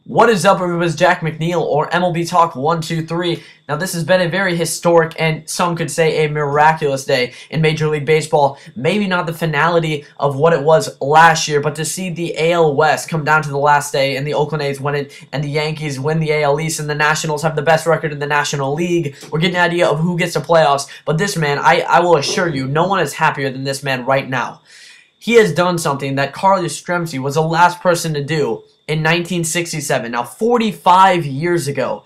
What is up, everybody? It's Jack McNeil, or MLB Talk 123. Now, this has been a very historic and some could say a miraculous day in Major League Baseball. Maybe not the finality of what it was last year, but to see the AL West come down to the last day and the Oakland A's win it, and the Yankees win the AL East, and the Nationals have the best record in the National League. We're getting an idea of who gets the playoffs, but this man, I will assure you, no one is happier than this man right now. He has done something that Carlos Stremski was the last person to do in 1967. Now, 45 years ago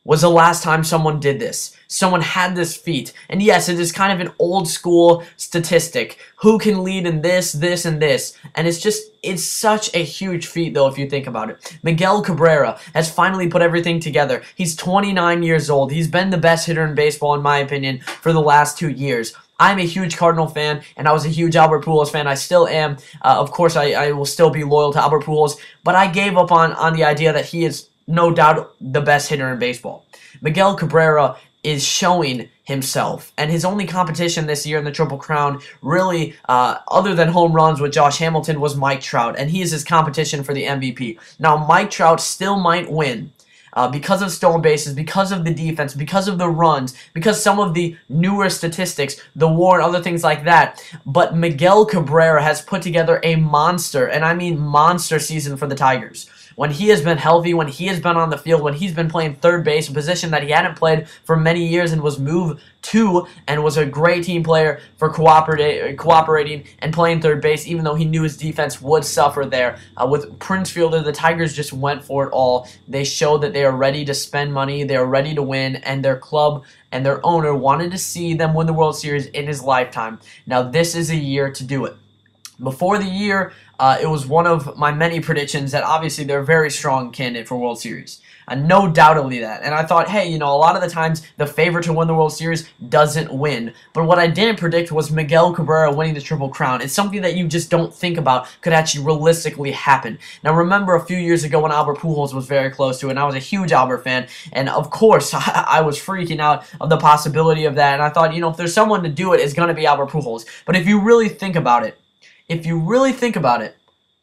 was the last time someone did this. Someone had this feat. And yes, it is kind of an old school statistic. Who can lead in this, this, and this? And it's such a huge feat, though, if you think about it. Miguel Cabrera has finally put everything together. He's 29 years old. He's been the best hitter in baseball, in my opinion, for the last 2 years. I'm a huge Cardinal fan, and I was a huge Albert Pujols fan. I still am. Of course, I will still be loyal to Albert Pujols, but I gave up on the idea that he is no doubt the best hitter in baseball. Miguel Cabrera is showing himself, and his only competition this year in the Triple Crown, really, other than home runs with Josh Hamilton, was Mike Trout, and he is his competition for the MVP. Now, Mike Trout still might win, because of stolen bases, because of the defense, because of the runs, because some of the newer statistics, the WAR and other things like that. But Miguel Cabrera has put together a monster, and I mean monster season for the Tigers. When he has been healthy, when he has been on the field, when he's been playing third base, a position that he hadn't played for many years and was moved to, and was a great team player for cooperating and playing third base, even though he knew his defense would suffer there. With Prince Fielder, the Tigers just went for it all. They showed that they are ready to spend money, they are ready to win, and their club and their owner wanted to see them win the World Series in his lifetime. Now, this is a year to do it. Before the year, it was one of my many predictions that obviously they're a very strong candidate for World Series. No doubtedly that. And I thought, hey, you know, a lot of the times the favorite to win the World Series doesn't win. But what I didn't predict was Miguel Cabrera winning the Triple Crown. It's something that you just don't think about could actually realistically happen. Now, remember a few years ago when Albert Pujols was very close to it, and I was a huge Albert fan. And of course, I was freaking out of the possibility of that. And I thought, you know, if there's someone to do it, it's going to be Albert Pujols. But if you really think about it,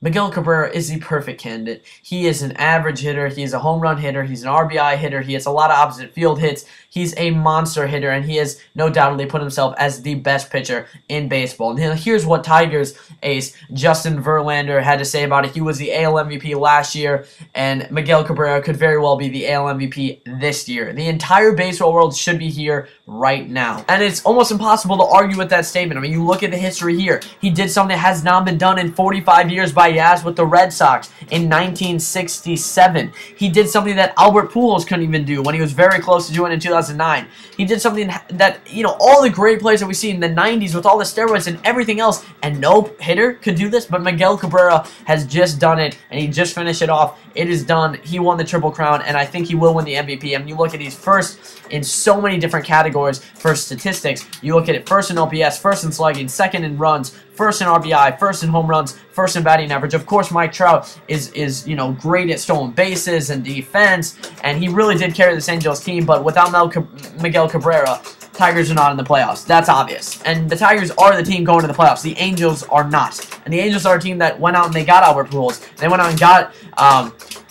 Miguel Cabrera is the perfect candidate. He is an average hitter. He is a home run hitter. He's an RBI hitter. He has a lot of opposite field hits. He's a monster hitter, and he has no doubtedly put himself as the best pitcher in baseball. And here's what Tigers ace Justin Verlander had to say about it. He was the AL MVP last year, and Miguel Cabrera could very well be the AL MVP this year. The entire baseball world should be here right now. And it's almost impossible to argue with that statement. I mean, you look at the history here. He did something that has not been done in 45 years by Yaz with the Red Sox in 1967. He did something that Albert Pujols couldn't even do when he was very close to doing it in 2009. He did something that, you know, all the great players that we see in the 90s with all the steroids and everything else, and no hitter could do this, but Miguel Cabrera has just done it, and he just finished it off. It is done. He won the Triple Crown, and I think he will win the MVP. I mean, you look at these first in so many different categories for statistics. You look at it first in OPS, first in slugging, second in runs, first in RBI, first in home runs, first in batting average. Of course, Mike Trout is you know, great at stolen bases and defense, and he really did carry this Angels team, but without Miguel Cabrera, Tigers are not in the playoffs. That's obvious. And the Tigers are the team going to the playoffs. The Angels are not. And the Angels are a team that went out and they got Albert Pujols. They went out and got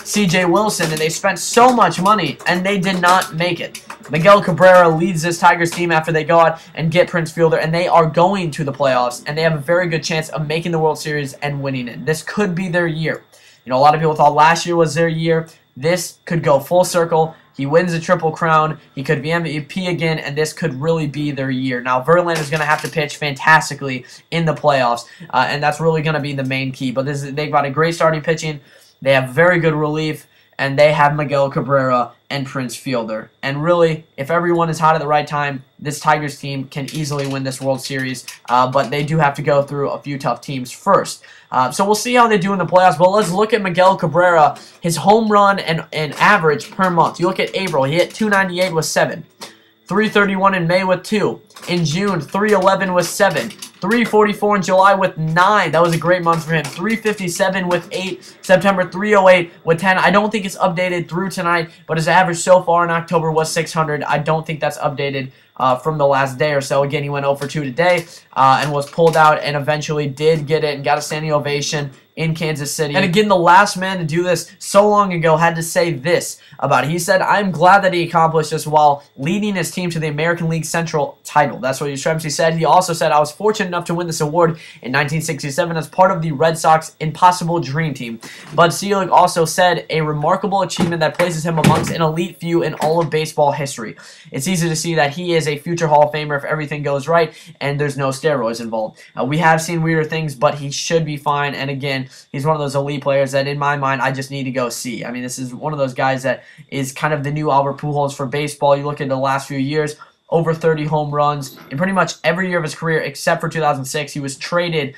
C.J. Wilson, and they spent so much money, and they did not make it. Miguel Cabrera leads this Tigers team after they go out and get Prince Fielder, and they are going to the playoffs, and they have a very good chance of making the World Series and winning it. This could be their year. You know, a lot of people thought last year was their year. This could go full circle. He wins the Triple Crown. He could be MVP again, and this could really be their year. Now, Verlander is going to have to pitch fantastically in the playoffs, and that's really going to be the main key. But they've got a great starting pitching. They have very good relief, and they have Miguel Cabrera and Prince Fielder. And really, if everyone is hot at the right time, this Tigers team can easily win this World Series, but they do have to go through a few tough teams first. So we'll see how they do in the playoffs, but let's look at Miguel Cabrera, his home run and average per month. You look at April, he hit 298 with 7. 331 in May with 2. In June, 311 with 7. 344 in July with 9. That was a great month for him. 357 with 8. September, 308 with 10. I don't think it's updated through tonight, but his average so far in October was 600. I don't think that's updated from the last day or so. Again, he went 0 for 2 today and was pulled out and eventually did get it and got a standing ovation in Kansas City. And again, the last man to do this so long ago had to say this about it. He said, "I'm glad that he accomplished this while leading his team to the American League Central title." That's what Yastrzemski said. He also said, "I was fortunate enough to win this award in 1967 as part of the Red Sox impossible dream team." Bud Selig also said, "A remarkable achievement that places him amongst an elite few in all of baseball history. It's easy to see that he is a future Hall of Famer if everything goes right and there's no steroids involved." We have seen weirder things, but he should be fine. And again, he's one of those elite players that, in my mind, I just need to go see. I mean, this is one of those guys that is kind of the new Albert Pujols for baseball. You look at the last few years, over 30 home runs in pretty much every year of his career except for 2006. He was traded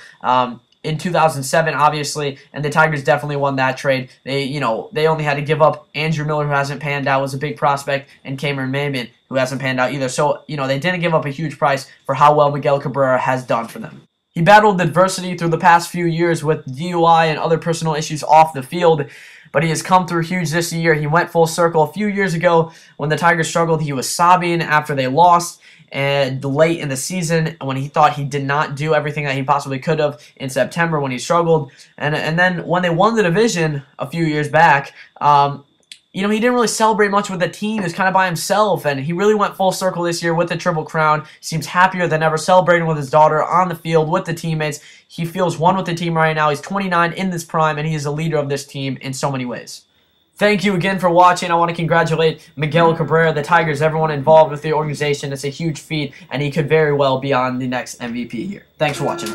in 2007, obviously, and the Tigers definitely won that trade. They only had to give up Andrew Miller, who hasn't panned out, was a big prospect, and Cameron Maybin, who hasn't panned out either. So, they didn't give up a huge price for how well Miguel Cabrera has done for them. He battled adversity through the past few years with DUI and other personal issues off the field, but he has come through huge this year. He went full circle. A few years ago, when the Tigers struggled, he was sobbing after they lost, and late in the season when he thought he did not do everything that he possibly could have in September when he struggled. And then when they won the division a few years back, he didn't really celebrate much with the team. He was kind of by himself, and he really went full circle this year with the Triple Crown. Seems happier than ever, celebrating with his daughter on the field with the teammates. He feels one with the team right now. He's 29 in this prime, and he is a leader of this team in so many ways. Thank you again for watching. I want to congratulate Miguel Cabrera, the Tigers, everyone involved with the organization. It's a huge feat, and he could very well be on the next MVP here. Thanks for watching.